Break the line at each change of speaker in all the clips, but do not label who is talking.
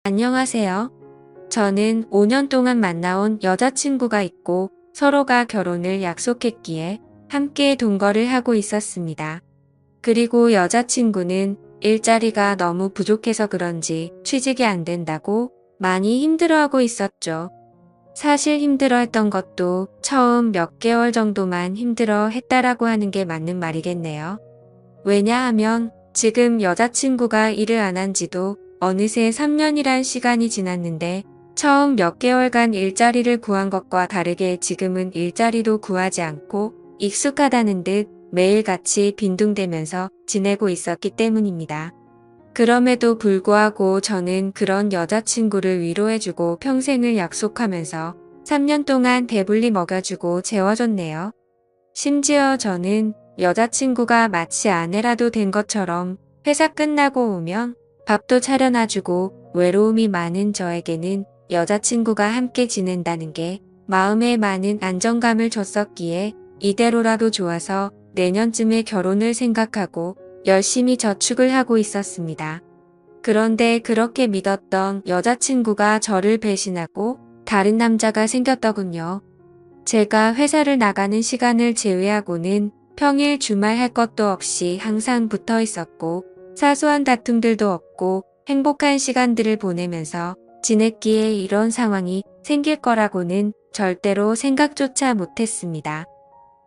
안녕하세요. 저는 5년 동안 만나온 여자친구가 있고 서로가 결혼을 약속했기에 함께 동거를 하고 있었습니다. 그리고 여자친구는 일자리가 너무 부족해서 그런지 취직이 안 된다고 많이 힘들어하고 있었죠. 사실 힘들어했던 것도 처음 몇 개월 정도만 힘들어 했다라고 하는 게 맞는 말이겠네요. 왜냐하면 지금 여자친구가 일을 안 한 지도 어느새 3년이란 시간이 지났는데 처음 몇 개월간 일자리를 구한 것과 다르게 지금은 일자리도 구하지 않고 익숙하다는 듯 매일같이 빈둥대면서 지내고 있었기 때문입니다. 그럼에도 불구하고 저는 그런 여자친구를 위로해주고 평생을 약속하면서 3년 동안 배불리 먹여주고 재워줬네요. 심지어 저는 여자친구가 마치 아내라도 된 것처럼 회사 끝나고 오면 밥도 차려놔주고 외로움이 많은 저에게는 여자친구가 함께 지낸다는 게 마음에 많은 안정감을 줬었기에 이대로라도 좋아서 내년쯤에 결혼을 생각하고 열심히 저축을 하고 있었습니다. 그런데 그렇게 믿었던 여자친구가 저를 배신하고 다른 남자가 생겼더군요. 제가 회사를 나가는 시간을 제외하고는 평일 주말 할 것도 없이 항상 붙어 있었고 사소한 다툼들도 없고 행복한 시간들을 보내면서 지냈기에 이런 상황이 생길 거라고는 절대로 생각조차 못했습니다.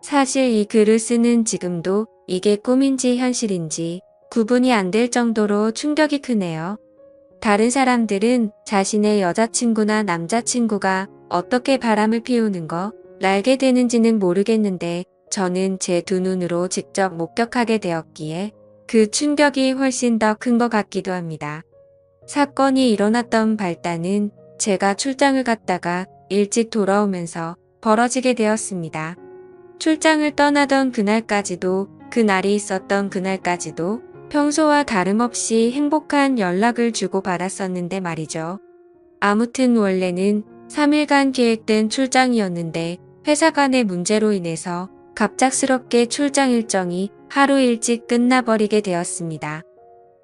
사실 이 글을 쓰는 지금도 이게 꿈인지 현실인지 구분이 안 될 정도로 충격이 크네요. 다른 사람들은 자신의 여자친구나 남자친구가 어떻게 바람을 피우는 거 알게 되는지는 모르겠는데 저는 제 두 눈으로 직접 목격하게 되었기에 그 충격이 훨씬 더 큰 것 같기도 합니다. 사건이 일어났던 발단은 제가 출장을 갔다가 일찍 돌아오면서 벌어지게 되었습니다. 출장을 떠나던 그날까지도 그날이 있었던 그날까지도 평소와 다름없이 행복한 연락을 주고받았었는데 말이죠. 아무튼 원래는 3일간 계획된 출장이었는데 회사 간의 문제로 인해서 갑작스럽게 출장 일정이 하루 일찍 끝나버리게 되었습니다.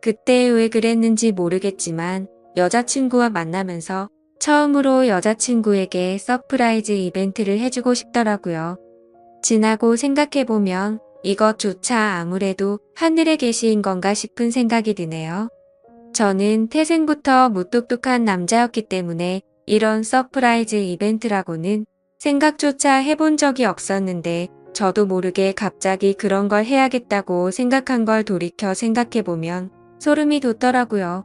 그때 왜 그랬는지 모르겠지만 여자친구와 만나면서 처음으로 여자친구에게 서프라이즈 이벤트를 해주고 싶더라고요. 지나고 생각해보면 이것조차 아무래도 하늘에 계신 건가 싶은 생각이 드네요. 저는 태생부터 무뚝뚝한 남자였기 때문에 이런 서프라이즈 이벤트라고는 생각조차 해본 적이 없었는데 저도 모르게 갑자기 그런 걸 해야겠다고 생각한 걸 돌이켜 생각해보면 소름이 돋더라고요.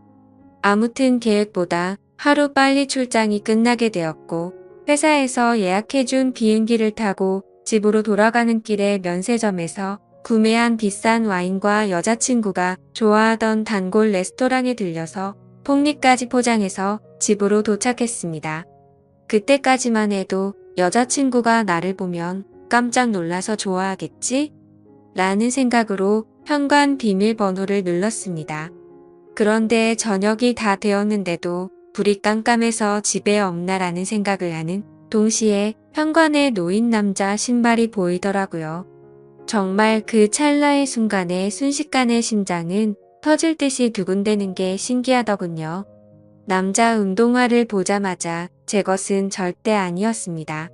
아무튼 계획보다 하루 빨리 출장이 끝나게 되었고 회사에서 예약해준 비행기를 타고 집으로 돌아가는 길에 면세점에서 구매한 비싼 와인과 여자친구가 좋아하던 단골 레스토랑에 들려서 폭리까지 포장해서 집으로 도착했습니다. 그때까지만 해도 여자친구가 나를 보면 깜짝 놀라서 좋아하겠지? 라는 생각으로 현관 비밀번호를 눌렀습니다. 그런데 저녁이 다 되었는데도 불이 깜깜해서 집에 없나라는 생각을 하는 동시에 현관에 놓인 남자 신발이 보이더라고요. 정말 그 찰나의 순간에 순식간에 심장은 터질 듯이 두근대는 게 신기하더군요. 남자 운동화를 보자마자 제 것은 절대 아니었습니다.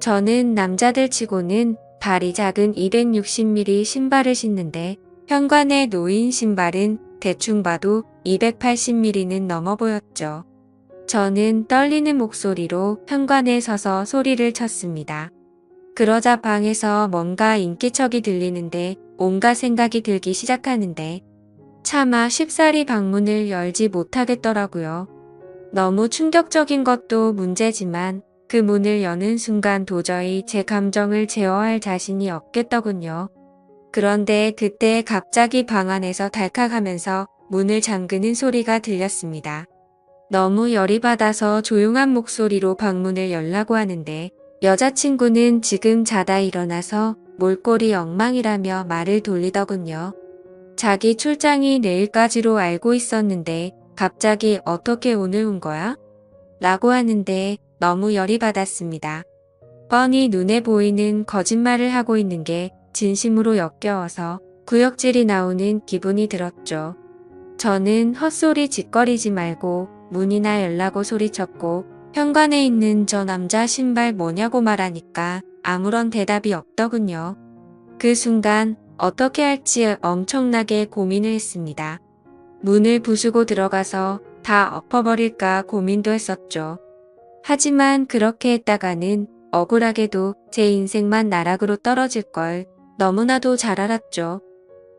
저는 남자들 치고는 발이 작은 260mm 신발을 신는데 현관에 놓인 신발은 대충 봐도 280mm는 넘어 보였죠. 저는 떨리는 목소리로 현관에 서서 소리를 쳤습니다. 그러자 방에서 뭔가 인기척이 들리는데 온갖 생각이 들기 시작하는데 차마 쉽사리 방문을 열지 못하겠더라고요. 너무 충격적인 것도 문제지만 그 문을 여는 순간 도저히 제 감정을 제어할 자신이 없겠더군요. 그런데 그때 갑자기 방 안에서 달칵하면서 문을 잠그는 소리가 들렸습니다. 너무 열이 받아서 조용한 목소리로 방문을 열라고 하는데 여자친구는 지금 자다 일어나서 몰골이 엉망이라며 말을 돌리더군요. 자기 출장이 내일까지로 알고 있었는데 갑자기 어떻게 오늘 온 거야? 라고 하는데 너무 열이 받았습니다. 뻔히 눈에 보이는 거짓말을 하고 있는 게 진심으로 역겨워서 구역질이 나오는 기분이 들었죠. 저는 헛소리 짓거리지 말고 문이나 열라고 소리쳤고 현관에 있는 저 남자 신발 뭐냐고 말하니까 아무런 대답이 없더군요. 그 순간 어떻게 할지 엄청나게 고민을 했습니다. 문을 부수고 들어가서 다 엎어버릴까 고민도 했었죠. 하지만 그렇게 했다가는 억울하게도 제 인생만 나락으로 떨어질 걸 너무나도 잘 알았죠.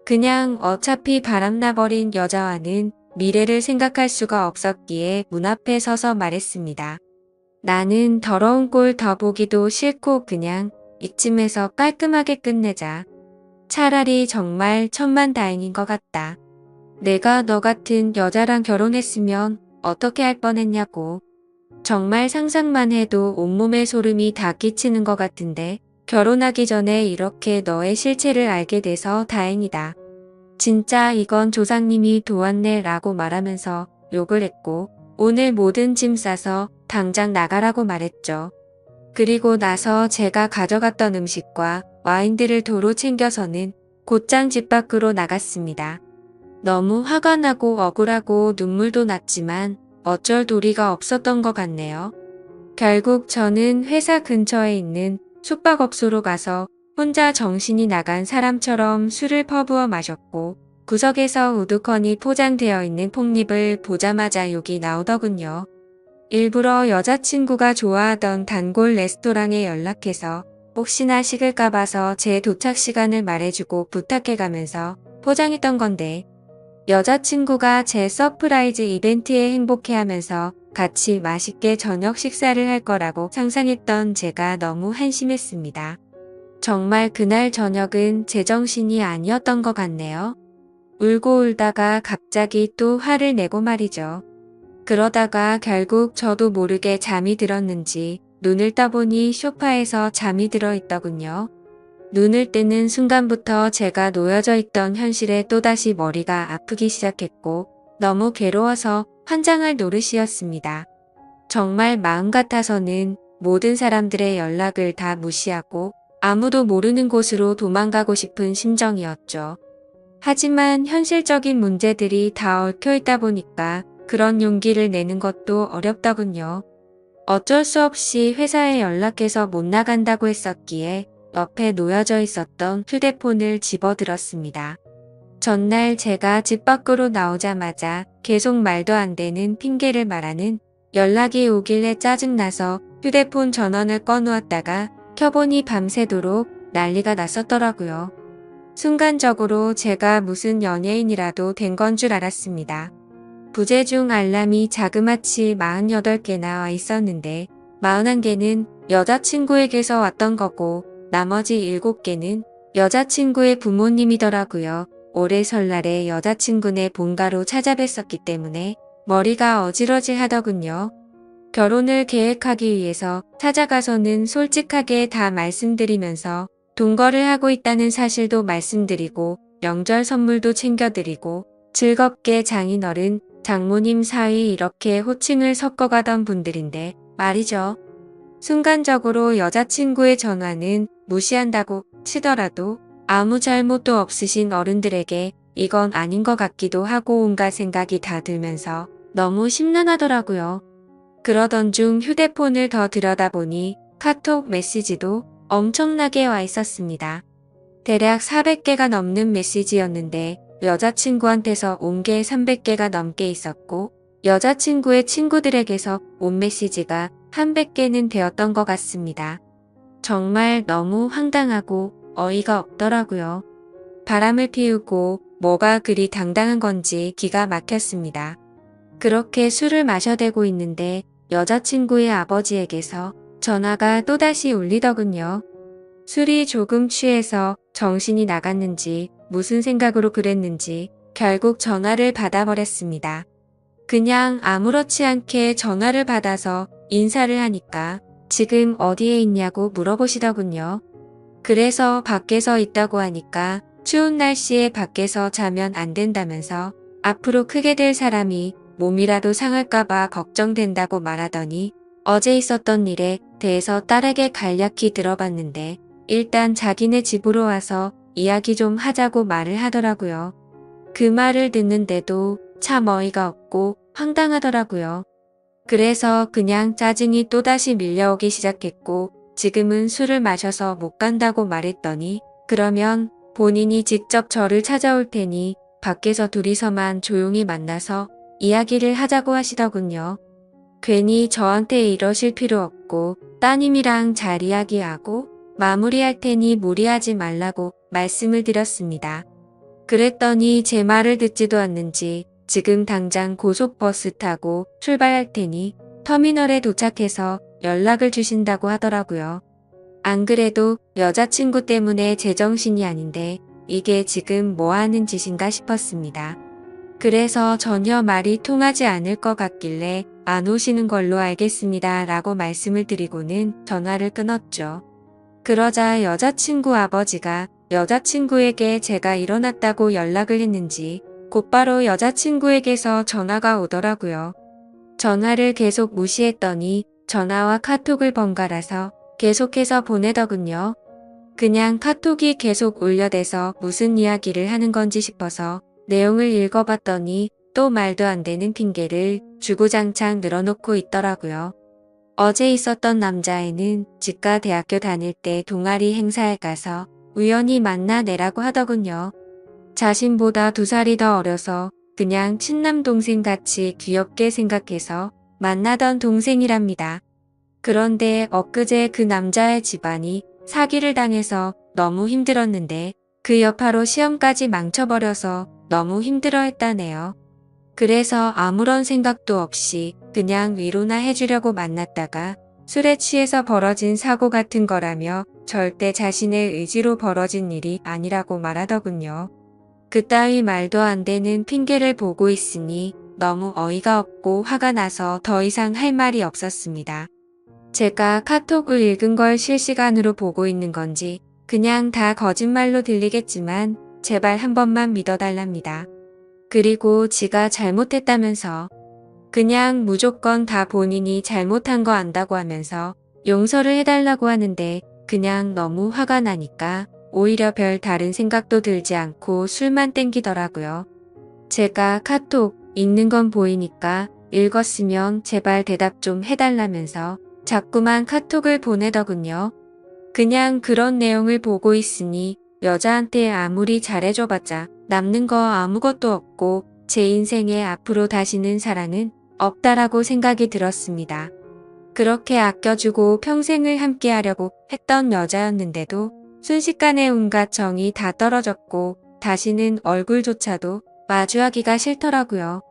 그냥 어차피 바람나버린 여자와는 미래를 생각할 수가 없었기에 문 앞에 서서 말했습니다. 나는 더러운 꼴 더 보기도 싫고 그냥 이쯤에서 깔끔하게 끝내자. 차라리 정말 천만다행인 것 같다. 내가 너 같은 여자랑 결혼했으면 어떻게 할 뻔했냐고. 정말 상상만 해도 온몸에 소름이 다 끼치는 것 같은데 결혼하기 전에 이렇게 너의 실체를 알게 돼서 다행이다. 진짜 이건 조상님이 도왔네 라고 말하면서 욕을 했고 오늘 모든 짐 싸서 당장 나가라고 말했죠. 그리고 나서 제가 가져갔던 음식과 와인들을 도로 챙겨서는 곧장 집 밖으로 나갔습니다. 너무 화가 나고 억울하고 눈물도 났지만 어쩔 도리가 없었던 것 같네요. 결국 저는 회사 근처에 있는 숙박업소로 가서 혼자 정신이 나간 사람처럼 술을 퍼부어 마셨고 구석에서 우두커니 포장되어 있는 폭립을 보자마자 욕이 나오더군요. 일부러 여자친구가 좋아하던 단골 레스토랑에 연락해서 혹시나 식을까 봐서 제 도착 시간을 말해주고 부탁해가면서 포장했던 건데 여자친구가 제 서프라이즈 이벤트에 행복해하면서 같이 맛있게 저녁 식사를 할 거라고 상상했던 제가 너무 한심했습니다. 정말 그날 저녁은 제정신이 아니었던 것 같네요. 울고 울다가 갑자기 또 화를 내고 말이죠. 그러다가 결국 저도 모르게 잠이 들었는지 눈을 떠보니 소파에서 잠이 들어 있더군요. 눈을 뜨는 순간부터 제가 놓여져 있던 현실에 또다시 머리가 아프기 시작했고 너무 괴로워서 환장할 노릇이었습니다. 정말 마음 같아서는 모든 사람들의 연락을 다 무시하고 아무도 모르는 곳으로 도망가고 싶은 심정이었죠. 하지만 현실적인 문제들이 다 얽혀 있다 보니까 그런 용기를 내는 것도 어렵더군요. 어쩔 수 없이 회사에 연락해서 못 나간다고 했었기에 옆에 놓여져 있었던 휴대폰을 집어들었습니다. 전날 제가 집 밖으로 나오자마자 계속 말도 안 되는 핑계를 말하는 연락이 오길래 짜증나서 휴대폰 전원을 꺼놓았다가 켜보니 밤새도록 난리가 났었더라고요. 순간적으로 제가 무슨 연예인이라도 된 건 줄 알았습니다. 부재중 알람이 자그마치 48개나 와 있었는데 41개는 여자친구에게서 왔던 거고 나머지 7개는 여자친구의 부모님이더라고요. 올해 설날에 여자친구네 본가로 찾아뵀었기 때문에 머리가 어지러질 하더군요. 결혼을 계획하기 위해서 찾아가서는 솔직하게 다 말씀드리면서 동거를 하고 있다는 사실도 말씀드리고 명절 선물도 챙겨드리고 즐겁게 장인어른, 장모님 사이 이렇게 호칭을 섞어가던 분들인데 말이죠. 순간적으로 여자친구의 전화는 무시한다고 치더라도 아무 잘못도 없으신 어른들에게 이건 아닌 것 같기도 하고 온갖 생각이 다 들면서 너무 심란하더라고요. 그러던 중 휴대폰을 더 들여다보니 카톡 메시지도 엄청나게 와 있었습니다. 대략 400개가 넘는 메시지였는데 여자친구한테서 온 게 300개가 넘게 있었고 여자친구의 친구들에게서 온 메시지가 한 100개는 되었던 것 같습니다. 정말 너무 황당하고 어이가 없더라고요. 바람을 피우고 뭐가 그리 당당한 건지 기가 막혔습니다. 그렇게 술을 마셔대고 있는데 여자친구의 아버지에게서 전화가 또다시 울리더군요. 술이 조금 취해서 정신이 나갔는지 무슨 생각으로 그랬는지 결국 전화를 받아버렸습니다. 그냥 아무렇지 않게 전화를 받아서 인사를 하니까 지금 어디에 있냐고 물어보시더군요. 그래서 밖에서 있다고 하니까 추운 날씨에 밖에서 자면 안 된다면서 앞으로 크게 될 사람이 몸이라도 상할까봐 걱정된다고 말하더니 어제 있었던 일에 대해서 딸에게 간략히 들어봤는데 일단 자기네 집으로 와서 이야기 좀 하자고 말을 하더라고요. 그 말을 듣는데도 참 어이가 없고 황당하더라고요. 그래서 그냥 짜증이 또다시 밀려오기 시작했고 지금은 술을 마셔서 못 간다고 말했더니 그러면 본인이 직접 저를 찾아올 테니 밖에서 둘이서만 조용히 만나서 이야기를 하자고 하시더군요. 괜히 저한테 이러실 필요 없고 따님이랑 잘 이야기하고 마무리할 테니 무리하지 말라고 말씀을 드렸습니다. 그랬더니 제 말을 듣지도 않는지 지금 당장 고속버스 타고 출발할 테니 터미널에 도착해서 연락을 주신다고 하더라고요. 안 그래도 여자친구 때문에 제정신이 아닌데 이게 지금 뭐 하는 짓인가 싶었습니다. 그래서 전혀 말이 통하지 않을 것 같길래 안 오시는 걸로 알겠습니다 라고 말씀을 드리고는 전화를 끊었죠. 그러자 여자친구 아버지가 여자친구에게 제가 일어났다고 연락을 했는지 곧바로 여자친구에게서 전화가 오더라고요. 전화를 계속 무시했더니 전화와 카톡을 번갈아서 계속해서 보내더군요. 그냥 카톡이 계속 울려대서 무슨 이야기를 하는 건지 싶어서 내용을 읽어봤더니 또 말도 안 되는 핑계를 주구장창 늘어놓고 있더라고요. 어제 있었던 남자애는 지가 대학교 다닐 때 동아리 행사에 가서 우연히 만나내라고 하더군요. 자신보다 2살이 더 어려서 그냥 친남 동생 같이 귀엽게 생각해서 만나던 동생이랍니다. 그런데 엊그제 그 남자의 집안이 사기를 당해서 너무 힘들었는데 그 여파로 시험까지 망쳐버려서 너무 힘들어했다네요. 그래서 아무런 생각도 없이 그냥 위로나 해주려고 만났다가 술에 취해서 벌어진 사고 같은 거라며 절대 자신의 의지로 벌어진 일이 아니라고 말하더군요. 그따위 말도 안 되는 핑계를 보고 있으니 너무 어이가 없고 화가 나서 더 이상 할 말이 없었습니다. 제가 카톡을 읽은 걸 실시간으로 보고 있는 건지 그냥 다 거짓말로 들리겠지만 제발 한 번만 믿어달랍니다. 그리고 지가 잘못했다면서 그냥 무조건 다 본인이 잘못한 거 안다고 하면서 용서를 해달라고 하는데 그냥 너무 화가 나니까 오히려 별 다른 생각도 들지 않고 술만 땡기더라고요. 제가 카톡 읽는 건 보이니까 읽었으면 제발 대답 좀 해달라면서 자꾸만 카톡을 보내더군요. 그냥 그런 내용을 보고 있으니 여자한테 아무리 잘해줘봤자 남는 거 아무것도 없고 제 인생에 앞으로 다시는 사랑은 없다라고 생각이 들었습니다. 그렇게 아껴주고 평생을 함께하려고 했던 여자였는데도 순식간에 온갖 정이 다 떨어졌고 다시는 얼굴조차도 마주하기가 싫더라고요.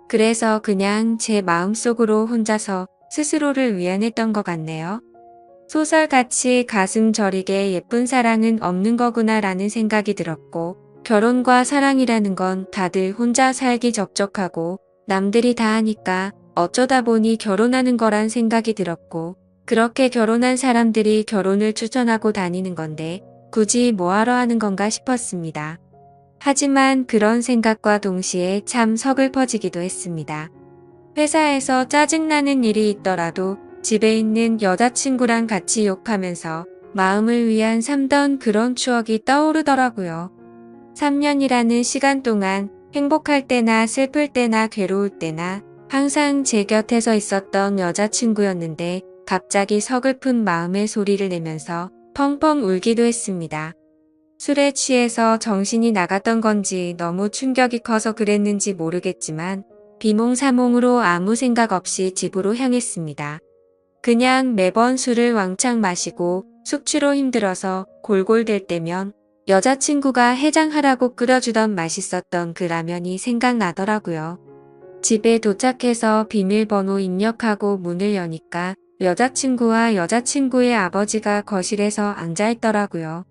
그래서 그냥 제 마음속으로 혼자서 스스로를 위안했던 것 같네요. 소설같이 가슴 저리게 예쁜 사랑은 없는 거구나 라는 생각이 들었고 결혼과 사랑이라는 건 다들 혼자 살기 적적하고 남들이 다 하니까 어쩌다 보니 결혼하는 거란 생각이 들었고 그렇게 결혼한 사람들이 결혼을 추천하고 다니는 건데 굳이 뭐하러 하는 건가 싶었습니다. 하지만 그런 생각과 동시에 참 서글퍼지기도 했습니다. 회사에서 짜증나는 일이 있더라도 집에 있는 여자친구랑 같이 욕하면서 마음을 위안 삼던 그런 추억이 떠오르더라고요. 3년이라는 시간 동안 행복할 때나 슬플 때나 괴로울 때나 항상 제 곁에서 있었던 여자친구였는데 갑자기 서글픈 마음의 소리를 내면서 펑펑 울기도 했습니다. 술에 취해서 정신이 나갔던 건지 너무 충격이 커서 그랬는지 모르겠지만 비몽사몽으로 아무 생각 없이 집으로 향했습니다. 그냥 매번 술을 왕창 마시고 숙취로 힘들어서 골골댈 때면 여자친구가 해장하라고 끓여주던 맛있었던 그 라면이 생각나더라고요. 집에 도착해서 비밀번호 입력하고 문을 여니까 여자친구와 여자친구의 아버지가 거실에서 앉아있더라고요.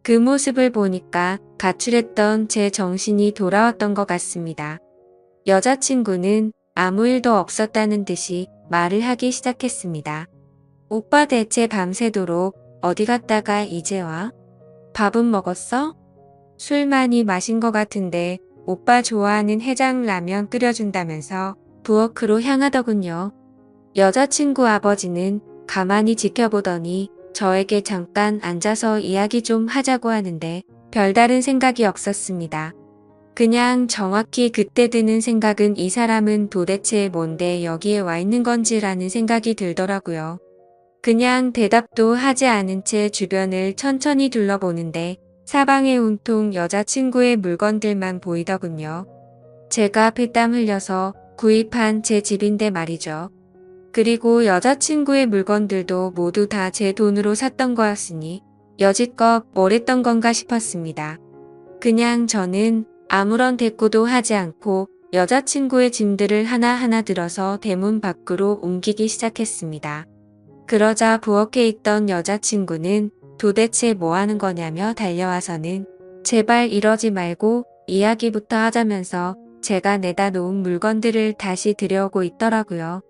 그 모습을 보니까 가출했던 제 정신이 돌아왔던 것 같습니다. 여자친구는 아무 일도 없었다는 듯이 말을 하기 시작했습니다. 오빠 대체 밤새도록 어디 갔다가 이제 와? 밥은 먹었어? 술 많이 마신 것 같은데 오빠 좋아하는 해장라면 끓여준다면서 부엌으로 향하더군요. 여자친구 아버지는 가만히 지켜보더니 저에게 잠깐 앉아서 이야기 좀 하자고 하는데 별다른 생각이 없었습니다. 그냥 정확히 그때 드는 생각은 이 사람은 도대체 뭔데 여기에 와 있는 건지라는 생각이 들더라고요. 그냥 대답도 하지 않은 채 주변을 천천히 둘러보는데 사방에 온통 여자친구의 물건들만 보이더군요. 제가 피땀 흘려서 구입한 제 집인데 말이죠. 그리고 여자친구의 물건들도 모두 다 제 돈으로 샀던 거였으니 여지껏 뭘 했던 건가 싶었습니다. 그냥 저는 아무런 대꾸도 하지 않고 여자친구의 짐들을 하나하나 들어서 대문 밖으로 옮기기 시작했습니다. 그러자 부엌에 있던 여자친구는 도대체 뭐 하는 거냐며 달려와서는 제발 이러지 말고 이야기부터 하자면서 제가 내다 놓은 물건들을 다시 들여오고 있더라고요.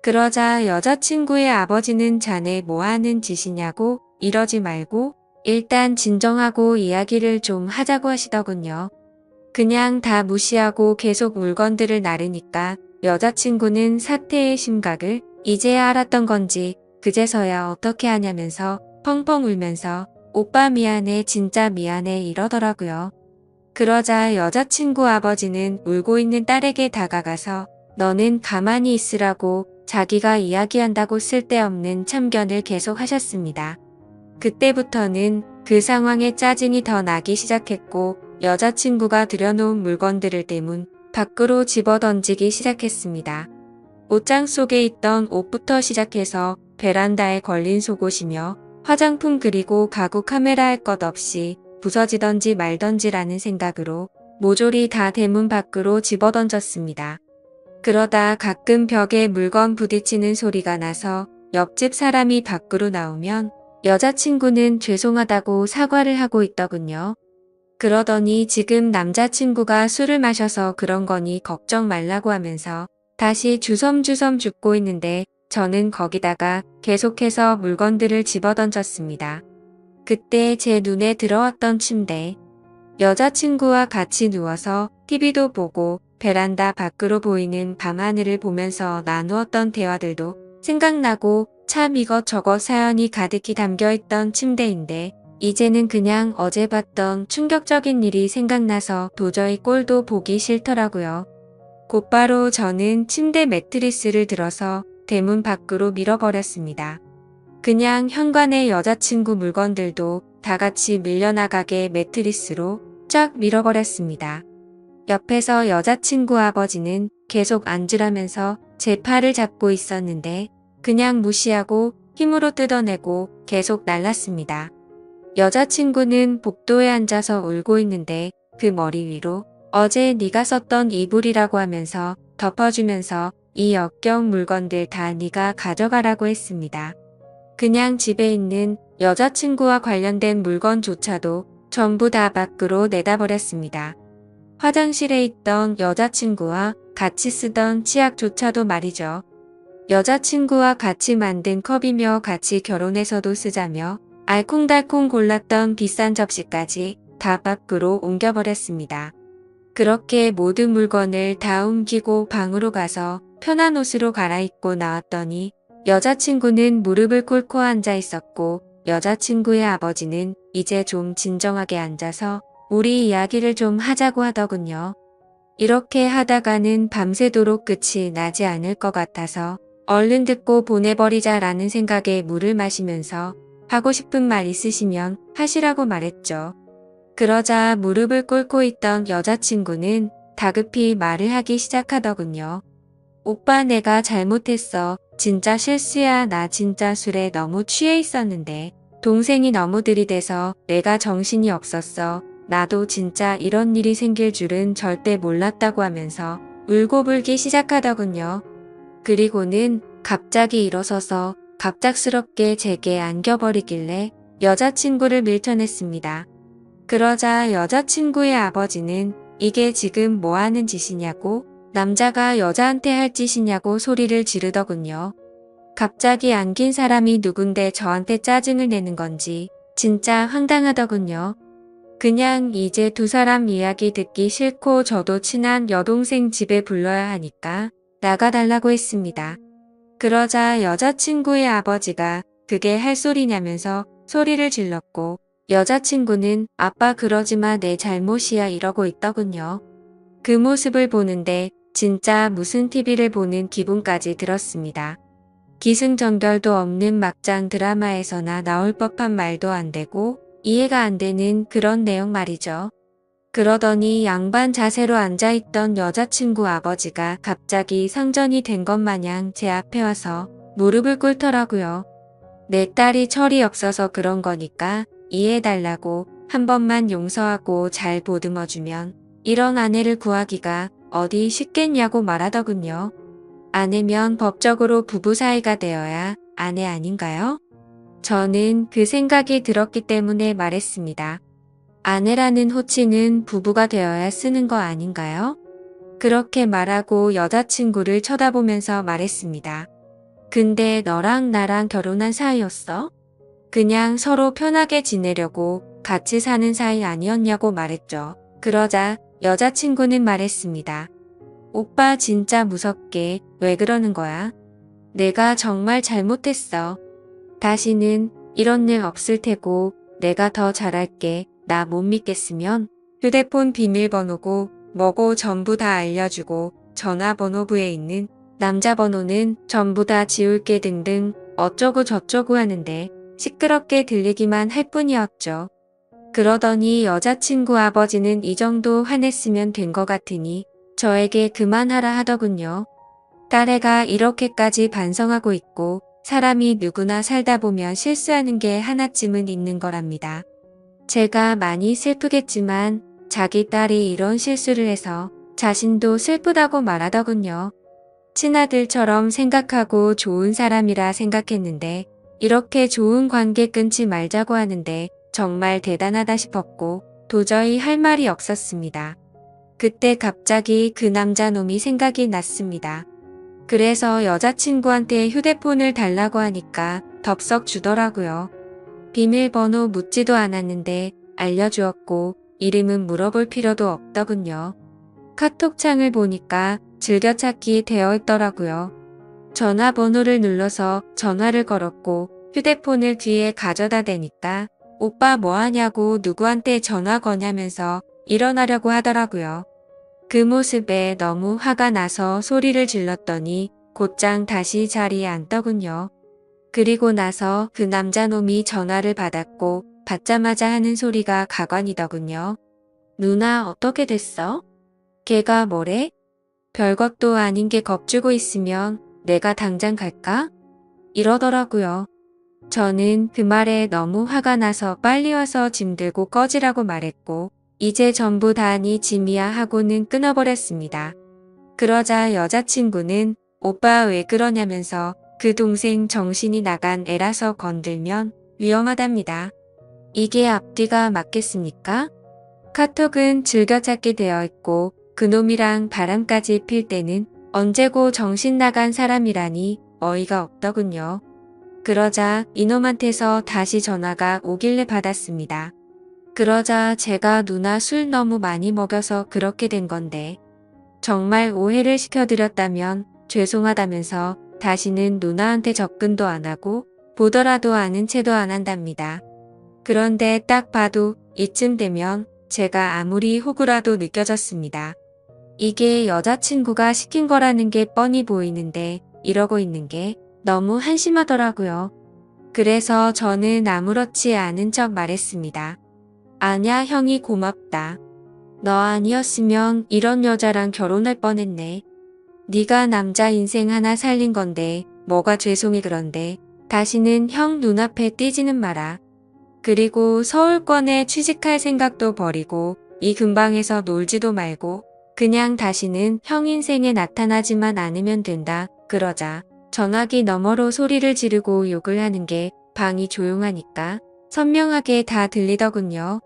그러자 여자친구의 아버지는 자네 뭐 하는 짓이냐고 이러지 말고 일단 진정하고 이야기를 좀 하자고 하시더군요. 그냥 다 무시하고 계속 물건들을 나르니까 여자친구는 사태의 심각을 이제야 알았던 건지 그제서야 어떻게 하냐면서 펑펑 울면서 오빠 미안해 진짜 미안해 이러더라고요. 그러자 여자친구 아버지는 울고 있는 딸에게 다가가서 너는 가만히 있으라고 자기가 이야기한다고 쓸데없는 참견을 계속 하셨습니다. 그때부터는 그 상황에 짜증이 더 나기 시작했고 여자친구가 들여놓은 물건들을 대문 밖으로 집어던지기 시작했습니다. 옷장 속에 있던 옷부터 시작해서 베란다에 걸린 속옷이며 화장품 그리고 가구 카메라 할 것 없이 부서지던지 말던지라는 생각으로 모조리 다 대문 밖으로 집어던졌습니다. 그러다 가끔 벽에 물건 부딪히는 소리가 나서 옆집 사람이 밖으로 나오면 여자친구는 죄송하다고 사과를 하고 있더군요. 그러더니 지금 남자친구가 술을 마셔서 그런 거니 걱정 말라고 하면서 다시 주섬주섬 죽고 있는데 저는 거기다가 계속해서 물건들을 집어던졌습니다. 그때 제 눈에 들어왔던 침대. 여자친구와 같이 누워서 TV도 보고 베란다 밖으로 보이는 밤하늘을 보면서 나누었던 대화들도 생각나고 참 이것저것 사연이 가득히 담겨있던 침대인데 이제는 그냥 어제 봤던 충격적인 일이 생각나서 도저히 꼴도 보기 싫더라고요. 곧바로 저는 침대 매트리스를 들어서 대문 밖으로 밀어버렸습니다. 그냥 현관의 여자친구 물건들도 다 같이 밀려나가게 매트리스로 쫙 밀어버렸습니다. 옆에서 여자친구 아버지는 계속 앉으라면서 제 팔을 잡고 있었는데 그냥 무시하고 힘으로 뜯어내고 계속 날랐습니다. 여자친구는 복도에 앉아서 울고 있는데 그 머리 위로 어제 네가 썼던 이불이라고 하면서 덮어주면서 이 역겨운 물건들 다 네가 가져가라고 했습니다. 그냥 집에 있는 여자친구와 관련된 물건조차도 전부 다 밖으로 내다버렸습니다. 화장실에 있던 여자친구와 같이 쓰던 치약조차도 말이죠. 여자친구와 같이 만든 컵이며 같이 결혼해서도 쓰자며 알콩달콩 골랐던 비싼 접시까지 다 밖으로 옮겨버렸습니다. 그렇게 모든 물건을 다 옮기고 방으로 가서 편한 옷으로 갈아입고 나왔더니 여자친구는 무릎을 꿇고 앉아 있었고 여자친구의 아버지는 이제 좀 진정하게 앉아서 우리 이야기를 좀 하자고 하더군요. 이렇게 하다가는 밤새도록 끝이 나지 않을 것 같아서 얼른 듣고 보내버리자라는 생각에 물을 마시면서 하고 싶은 말 있으시면 하시라고 말했죠. 그러자 무릎을 꿇고 있던 여자친구는 다급히 말을 하기 시작하더군요. 오빠 내가 잘못했어. 진짜 실수야. 나 진짜 술에 너무 취해 있었는데 동생이 너무 들이대서 내가 정신이 없었어. 나도 진짜 이런 일이 생길 줄은 절대 몰랐다고 하면서 울고불기 시작하더군요. 그리고는 갑자기 일어서서 갑작스럽게 제게 안겨버리길래 여자친구를 밀쳐냈습니다. 그러자 여자친구의 아버지는 이게 지금 뭐 하는 짓이냐고 남자가 여자한테 할 짓이냐고 소리를 지르더군요. 갑자기 안긴 사람이 누군데 저한테 짜증을 내는 건지 진짜 황당하더군요. 그냥 이제 두 사람 이야기 듣기 싫고 저도 친한 여동생 집에 불러야 하니까 나가달라고 했습니다. 그러자 여자친구의 아버지가 그게 할 소리냐면서 소리를 질렀고 여자친구는 아빠 그러지마 내 잘못이야 이러고 있더군요. 그 모습을 보는데 진짜 무슨 TV를 보는 기분까지 들었습니다. 기승전결도 없는 막장 드라마에서나 나올 법한 말도 안 되고 이해가 안 되는 그런 내용 말이죠. 그러더니 양반 자세로 앉아있던 여자친구 아버지가 갑자기 상전이 된 것 마냥 제 앞에 와서 무릎을 꿇더라고요. 내 딸이 철이 없어서 그런 거니까 이해해달라고 한 번만 용서하고 잘 보듬어주면 이런 아내를 구하기가 어디 쉽겠냐고 말하더군요. 아내면 법적으로 부부 사이가 되어야 아내 아닌가요? 저는 그 생각이 들었기 때문에 말했습니다. 아내라는 호칭은 부부가 되어야 쓰는 거 아닌가요? 그렇게 말하고 여자친구를 쳐다보면서 말했습니다. 근데 너랑 나랑 결혼한 사이였어? 그냥 서로 편하게 지내려고 같이 사는 사이 아니었냐고 말했죠. 그러자 여자친구는 말했습니다. 오빠 진짜 무섭게 왜 그러는 거야? 내가 정말 잘못했어. 다시는 이런 일 없을 테고 내가 더 잘할게. 나 못 믿겠으면 휴대폰 비밀번호고 뭐고 전부 다 알려주고 전화번호부에 있는 남자 번호는 전부 다 지울게 등등 어쩌고 저쩌고 하는데 시끄럽게 들리기만 할 뿐이었죠. 그러더니 여자친구 아버지는 이 정도 화냈으면 된 것 같으니 저에게 그만하라 하더군요. 딸애가 이렇게까지 반성하고 있고 사람이 누구나 살다 보면 실수하는 게 하나쯤은 있는 거랍니다. 제가 많이 슬프겠지만 자기 딸이 이런 실수를 해서 자신도 슬프다고 말하더군요. 친아들처럼 생각하고 좋은 사람이라 생각했는데 이렇게 좋은 관계 끊지 말자고 하는데 정말 대단하다 싶었고 도저히 할 말이 없었습니다. 그때 갑자기 그 남자놈이 생각이 났습니다. 그래서 여자친구한테 휴대폰을 달라고 하니까 덥석 주더라고요. 비밀번호 묻지도 않았는데 알려주었고 이름은 물어볼 필요도 없더군요. 카톡창을 보니까 즐겨찾기 되어 있더라고요. 전화번호를 눌러서 전화를 걸었고 휴대폰을 뒤에 가져다 대니까 오빠 뭐하냐고 누구한테 전화 거냐면서 일어나려고 하더라고요. 그 모습에 너무 화가 나서 소리를 질렀더니 곧장 다시 자리에 앉더군요. 그리고 나서 그 남자놈이 전화를 받았고 받자마자 하는 소리가 가관이더군요. 누나 어떻게 됐어? 걔가 뭐래? 별것도 아닌 게 겁주고 있으면 내가 당장 갈까? 이러더라고요. 저는 그 말에 너무 화가 나서 빨리 와서 짐 들고 꺼지라고 말했고 이제 전부 다 네 짐이야 하고는 끊어버렸습니다. 그러자 여자친구는 오빠 왜 그러냐면서 그 동생 정신이 나간 애라서 건들면 위험하답니다. 이게 앞뒤가 맞겠습니까? 카톡은 즐겨찾기 되어 있고 그놈이랑 바람까지 필 때는 언제고 정신 나간 사람이라니 어이가 없더군요. 그러자 이놈한테서 다시 전화가 오길래 받았습니다. 그러자 제가 누나 술 너무 많이 먹여서 그렇게 된 건데 정말 오해를 시켜드렸다면 죄송하다면서 다시는 누나한테 접근도 안 하고 보더라도 아는 체도 안 한답니다. 그런데 딱 봐도 이쯤 되면 제가 아무리 호구라도 느껴졌습니다. 이게 여자친구가 시킨 거라는 게 뻔히 보이는데 이러고 있는 게 너무 한심하더라고요. 그래서 저는 아무렇지 않은 척 말했습니다. 아냐 형이 고맙다. 너 아니었으면 이런 여자랑 결혼할 뻔했네. 네가 남자 인생 하나 살린 건데 뭐가 죄송해 그런데 다시는 형 눈앞에 띄지는 마라. 그리고 서울권에 취직할 생각도 버리고 이 근방에서 놀지도 말고 그냥 다시는 형 인생에 나타나지만 않으면 된다. 그러자 전화기 너머로 소리를 지르고 욕을 하는 게 방이 조용하니까 선명하게 다 들리더군요.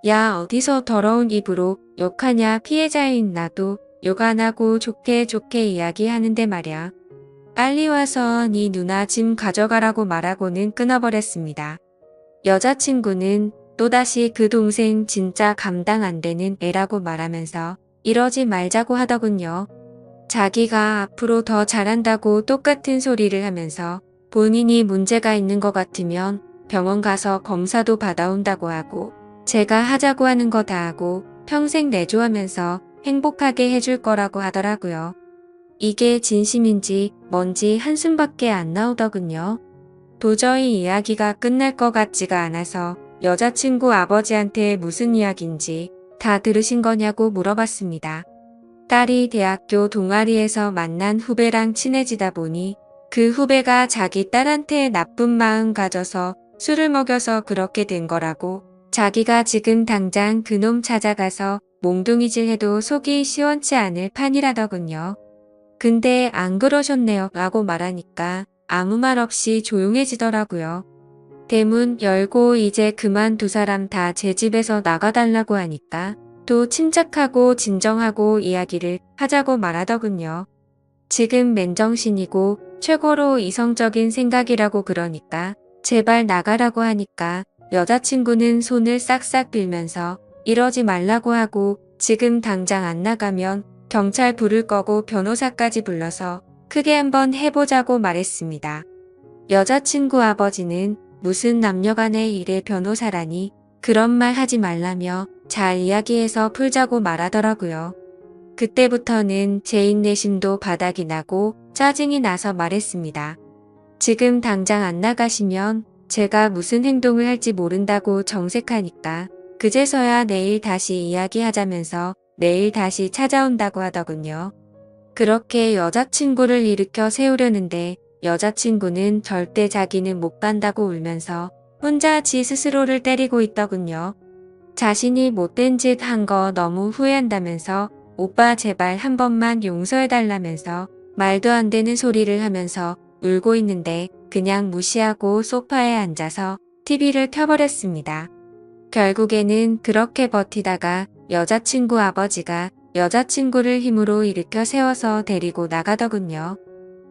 야 어디서 더러운 입으로 욕하냐 피해자인 나도 욕 안 하고 좋게 좋게 이야기하는데 말야. 빨리 와서 네 누나 짐 가져가라고 말하고는 끊어버렸습니다. 여자친구는 또다시 그 동생 진짜 감당 안 되는 애라고 말하면서 이러지 말자고 하더군요. 자기가 앞으로 더 잘한다고 똑같은 소리를 하면서 본인이 문제가 있는 것 같으면 병원 가서 검사도 받아온다고 하고 제가 하자고 하는 거 다 하고 평생 내조하면서 행복하게 해줄 거라고 하더라고요. 이게 진심인지 뭔지 한숨밖에 안 나오더군요. 도저히 이야기가 끝날 것 같지가 않아서 여자친구 아버지한테 무슨 이야기인지 다 들으신 거냐고 물어봤습니다. 딸이 대학교 동아리에서 만난 후배랑 친해지다 보니 그 후배가 자기 딸한테 나쁜 마음 가져서 술을 먹여서 그렇게 된 거라고, 자기가 지금 당장 그놈 찾아가서 몽둥이질 해도 속이 시원치 않을 판이라더군요. 근데 안 그러셨네요 라고 말하니까 아무 말 없이 조용해지더라고요. 대문 열고 이제 그만 두 사람 다 제 집에서 나가달라고 하니까 또 침착하고 진정하고 이야기를 하자고 말하더군요. 지금 맨정신이고 최고로 이성적인 생각이라고 그러니까 제발 나가라고 하니까 여자친구는 손을 싹싹 빌면서 이러지 말라고 하고 지금 당장 안 나가면 경찰 부를 거고 변호사까지 불러서 크게 한번 해보자고 말했습니다. 여자친구 아버지는 무슨 남녀간의 일의 변호사라니 그런 말 하지 말라며 잘 이야기해서 풀자고 말하더라고요. 그때부터는 제 인내심도 바닥이 나고 짜증이 나서 말했습니다. 지금 당장 안 나가시면 제가 무슨 행동을 할지 모른다고 정색하니까 그제서야 내일 다시 이야기하자면서 내일 다시 찾아온다고 하더군요. 그렇게 여자친구를 일으켜 세우려는데 여자친구는 절대 자기는 못 간다고 울면서 혼자 지 스스로를 때리고 있더군요. 자신이 못된 짓 한 거 너무 후회한다면서 오빠 제발 한 번만 용서해달라면서 말도 안 되는 소리를 하면서 울고 있는데 그냥 무시하고 소파에 앉아서 TV를 켜버렸습니다. 결국에는 그렇게 버티다가 여자친구 아버지가 여자친구를 힘으로 일으켜 세워서 데리고 나가더군요.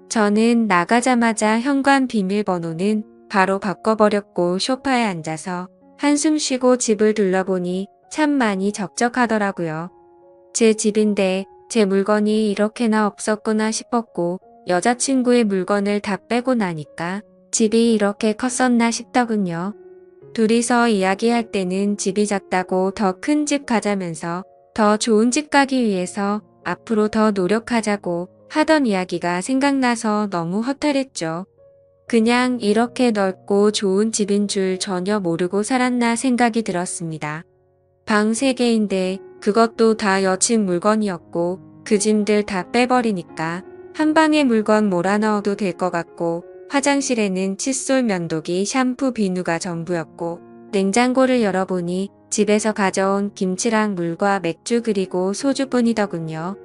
저는 나가자마자 현관 비밀번호는 바로 바꿔버렸고 소파에 앉아서 한숨 쉬고 집을 둘러보니 참 많이 적적하더라고요. 제 집인데 제 물건이 이렇게나 없었구나 싶었고 여자친구의 물건을 다 빼고 나니까 집이 이렇게 컸었나 싶더군요. 둘이서 이야기할 때는 집이 작다고 더 큰 집 가자면서 더 좋은 집 가기 위해서 앞으로 더 노력하자고 하던 이야기가 생각나서 너무 허탈했죠. 그냥 이렇게 넓고 좋은 집인 줄 전혀 모르고 살았나 생각이 들었습니다. 방 3개인데 그것도 다 여친 물건이었고 그 짐들 다 빼버리니까 한 방에 물건 몰아넣어도 될 것 같고 화장실에는 칫솔, 면도기, 샴푸, 비누가 전부였고 냉장고를 열어보니 집에서 가져온 김치랑 물과 맥주 그리고 소주뿐이더군요.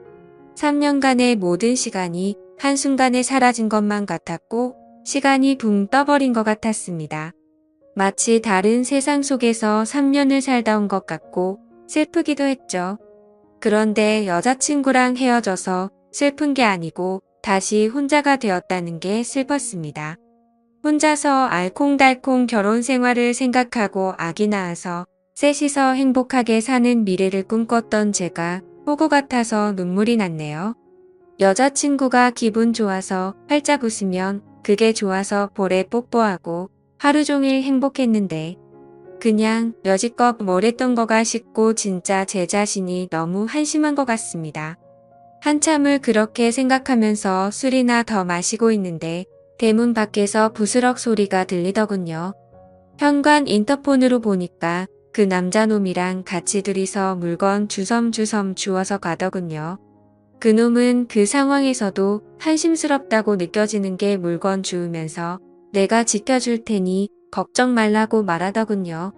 3년간의 모든 시간이 한순간에 사라진 것만 같았고 시간이 붕 떠버린 것 같았습니다. 마치 다른 세상 속에서 3년을 살다 온 것 같고 슬프기도 했죠. 그런데 여자친구랑 헤어져서 슬픈 게 아니고 다시 혼자가 되었다는 게 슬펐습니다. 혼자서 알콩달콩 결혼 생활을 생각하고 아기 낳아서 셋이서 행복하게 사는 미래를 꿈꿨던 제가 호구 같아서 눈물이 났네요. 여자친구가 기분 좋아서 활짝 웃으면 그게 좋아서 볼에 뽀뽀하고 하루 종일 행복했는데 그냥 여지껏 뭘 했던 거가 싶고 진짜 제 자신이 너무 한심한 것 같습니다. 한참을 그렇게 생각하면서 술이나 더 마시고 있는데 대문 밖에서 부스럭 소리가 들리더군요. 현관 인터폰으로 보니까 그 남자놈이랑 같이 둘이서 물건 주섬주섬 주워서 가더군요. 그놈은 그 상황에서도 한심스럽다고 느껴지는 게 물건 주우면서 내가 지켜줄 테니 걱정 말라고 말하더군요.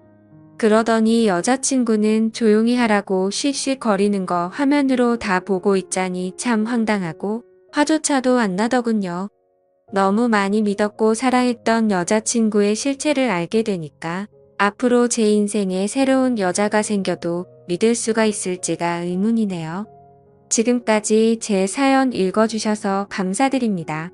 그러더니 여자친구는 조용히 하라고 씩씩거리는 거 화면으로 다 보고 있자니 참 황당하고 화조차도 안 나더군요. 너무 많이 믿었고 사랑했던 여자친구의 실체를 알게 되니까 앞으로 제 인생에 새로운 여자가 생겨도 믿을 수가 있을지가 의문이네요. 지금까지 제 사연 읽어주셔서 감사드립니다.